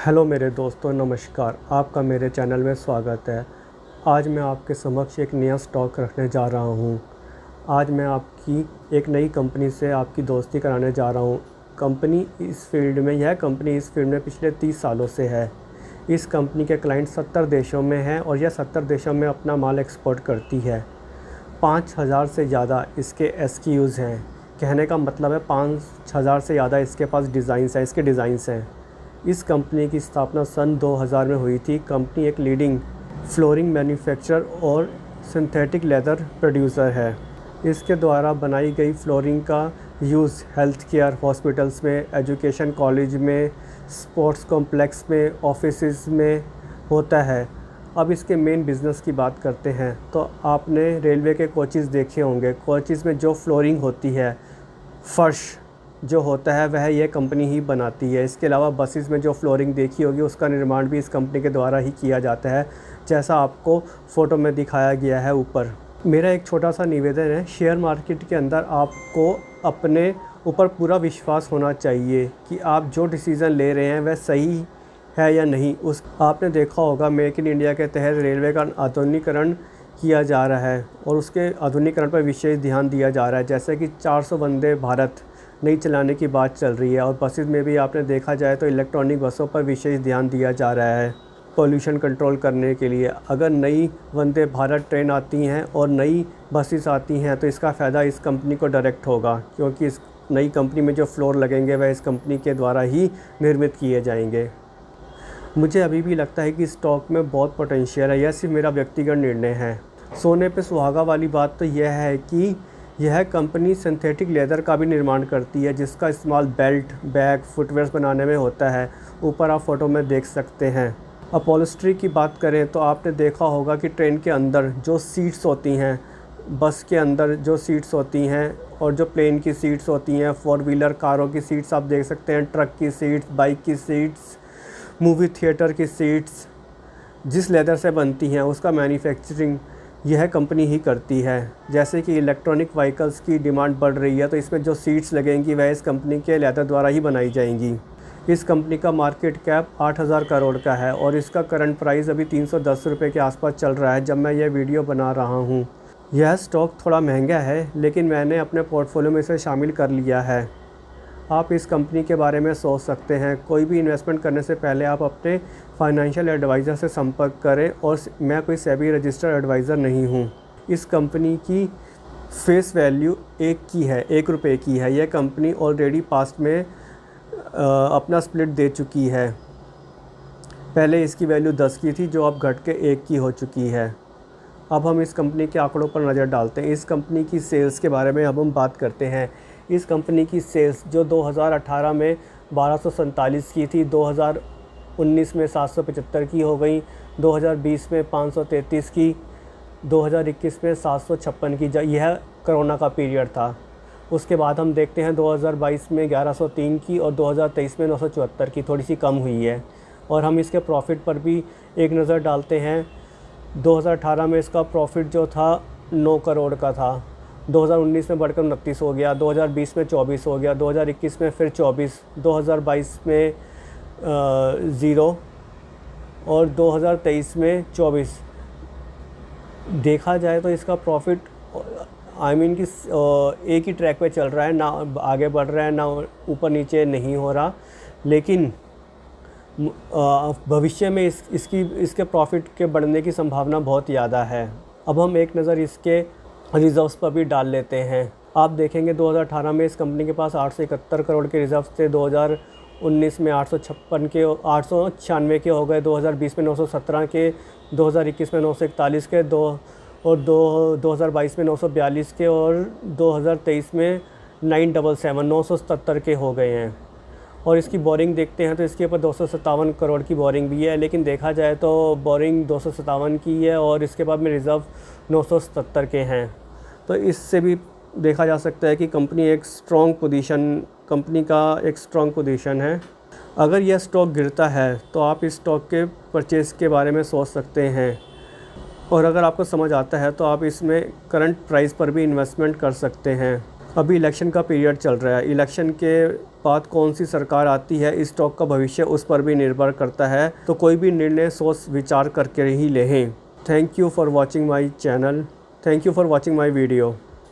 Hello मेरे दोस्तों, नमस्कार। आपका मेरे चैनल में स्वागत है। आज मैं आपके समक्ष एक नया स्टॉक रखने जा रहा हूं। आज मैं आपकी एक नई कंपनी से आपकी दोस्ती कराने जा रहा हूं। यह कंपनी इस फील्ड में पिछले 30 सालों से है। इस कंपनी के क्लाइंट 70 देशों में हैं और यह 70 देशों में अपना माल एक्सपोर्ट करती है। 5000 से ज़्यादा इसके SKUs हैं। कहने का मतलब है 5000 से ज़्यादा इसके पास इसके डिज़ाइंस हैं। इस कंपनी की स्थापना सन 2000 में हुई थी। कंपनी एक लीडिंग फ्लोरिंग मैन्युफैक्चरर और सिंथेटिक लेदर प्रोड्यूसर है। इसके द्वारा बनाई गई फ्लोरिंग का यूज़ हेल्थ केयर, हॉस्पिटल्स में, एजुकेशन कॉलेज में, स्पोर्ट्स कॉम्प्लेक्स में, ऑफिसेज में होता है। अब इसके मेन बिज़नेस की बात करते हैं तो आपने रेलवे के कोचेज़ देखे होंगे। कोचेज़ में जो फ्लोरिंग होती है, फर्श जो होता है, वह यह कंपनी ही बनाती है। इसके अलावा बसेस में जो फ्लोरिंग देखी होगी, उसका निर्माण भी इस कंपनी के द्वारा ही किया जाता है, जैसा आपको फ़ोटो में दिखाया गया है ऊपर। मेरा एक छोटा सा निवेदन है, शेयर मार्केट के अंदर आपको अपने ऊपर पूरा विश्वास होना चाहिए कि आप जो डिसीज़न ले रहे हैं वह सही है या नहीं। आपने देखा होगा, मेक इन इंडिया के तहत रेलवे का आधुनिकीकरण किया जा रहा है और उसके आधुनिकीकरण पर विशेष ध्यान दिया जा रहा है। जैसे कि 400 वंदे भारत नई चलाने की बात चल रही है और बसेस में भी आपने देखा जाए तो इलेक्ट्रॉनिक बसों पर विशेष ध्यान दिया जा रहा है पोल्यूशन कंट्रोल करने के लिए। अगर नई वंदे भारत ट्रेन आती हैं और नई बसेस आती हैं तो इसका फ़ायदा इस कंपनी को डायरेक्ट होगा, क्योंकि इस नई कंपनी में जो फ्लोर लगेंगे वह इस कंपनी के द्वारा ही निर्मित किए जाएंगे। मुझे अभी भी लगता है कि स्टॉक में बहुत पोटेंशियल है। यह सिर्फ मेरा व्यक्तिगत निर्णय है। सोने पे सुहागा वाली बात तो यह है कि यह कंपनी सिंथेटिक लेदर का भी निर्माण करती है, जिसका इस्तेमाल बेल्ट, बैग, फुटवेयर्स बनाने में होता है। ऊपर आप फ़ोटो में देख सकते हैं। अपॉलिस्ट्री की बात करें तो आपने देखा होगा कि ट्रेन के अंदर जो सीट्स होती हैं, बस के अंदर जो सीट्स होती हैं और जो प्लेन की सीट्स होती हैं, 4 व्हीलर कारों की सीट्स आप देख सकते हैं, ट्रक की सीट्स, बाइक की सीट्स, मूवी थिएटर की सीट्स, जिस लेदर से बनती हैं उसका मैन्युफैक्चरिंग यह कंपनी ही करती है। जैसे कि इलेक्ट्रॉनिक व्हीकल्स की डिमांड बढ़ रही है तो इसमें जो सीट्स लगेंगी वह इस कंपनी के लेदर द्वारा ही बनाई जाएंगी। इस कंपनी का मार्केट कैप 8000 करोड़ का है और इसका करंट प्राइस अभी 310 रुपये के आसपास चल रहा है जब मैं यह वीडियो बना रहा हूँ। यह स्टॉक थोड़ा महंगा है, लेकिन मैंने अपने पोर्टफोलियो में इसे शामिल कर लिया है। आप इस कंपनी के बारे में सोच सकते हैं। कोई भी इन्वेस्टमेंट करने से पहले आप अपने फाइनेंशियल एडवाइज़र से संपर्क करें, और मैं कोई सेबी रजिस्टर्ड एडवाइज़र नहीं हूँ। इस कंपनी की फेस वैल्यू 1 रुपये की है। यह कंपनी ऑलरेडी पास्ट में अपना स्प्लिट दे चुकी है। पहले इसकी वैल्यू 10 की थी, जो अब घट के 1 की हो चुकी है। अब हम इस कंपनी के आंकड़ों पर नज़र डालते हैं। इस कंपनी की सेल्स के बारे में अब हम बात करते हैं। इस कंपनी की सेल्स जो 2018 में 1247 की थी, 2019 में 775 की हो गई, 2020 में 533 की, 2021 में 756 की। यह कोरोना का पीरियड था। उसके बाद हम देखते हैं 2022 में 1103 की और 2023 में 974 की, थोड़ी सी कम हुई है। और हम इसके प्रॉफिट पर भी एक नज़र डालते हैं। 2018 में इसका प्रॉफिट जो था 9 करोड़ का था, 2019 में बढ़कर 29 हो गया, 2020 में 24 हो गया, 2021 में फिर 24, 2022 में 0 और 2023 में 24। देखा जाए तो इसका प्रॉफिट कि एक ही ट्रैक पे चल रहा है, ना आगे बढ़ रहा है ना ऊपर नीचे नहीं हो रहा। लेकिन भविष्य में इसके प्रॉफिट के बढ़ने की संभावना बहुत ज़्यादा है। अब हम एक नज़र इसके रिज़र्व्स पर भी डाल लेते हैं। आप देखेंगे 2018 में इस कंपनी के पास 871 करोड़ के रिज़र्व्स थे, 2019 में 896 के हो गए, 2020 में 917 के, 2021 में 941 के, 2022 में 942 के और 2023 में 977 के हो गए हैं। और इसकी बोरिंग देखते हैं तो इसके ऊपर 257 करोड़ की बोरिंग भी है, लेकिन देखा जाए तो बोरिंग 257 की है और इसके बाद में रिज़र्व 977 के हैं। तो इससे भी देखा जा सकता है कि कंपनी का एक स्ट्रॉन्ग पोजीशन है। अगर यह स्टॉक गिरता है तो आप इस स्टॉक के परचेज़ के बारे में सोच सकते हैं, और अगर आपको समझ आता है तो आप इसमें करंट प्राइस पर भी इन्वेस्टमेंट कर सकते हैं। अभी इलेक्शन का पीरियड चल रहा है। इलेक्शन के बाद कौन सी सरकार आती है, इस स्टॉक का भविष्य उस पर भी निर्भर करता है। तो कोई भी निर्णय सोच विचार करके ही लें। Thank you for watching my channel. Thank you for watching my video.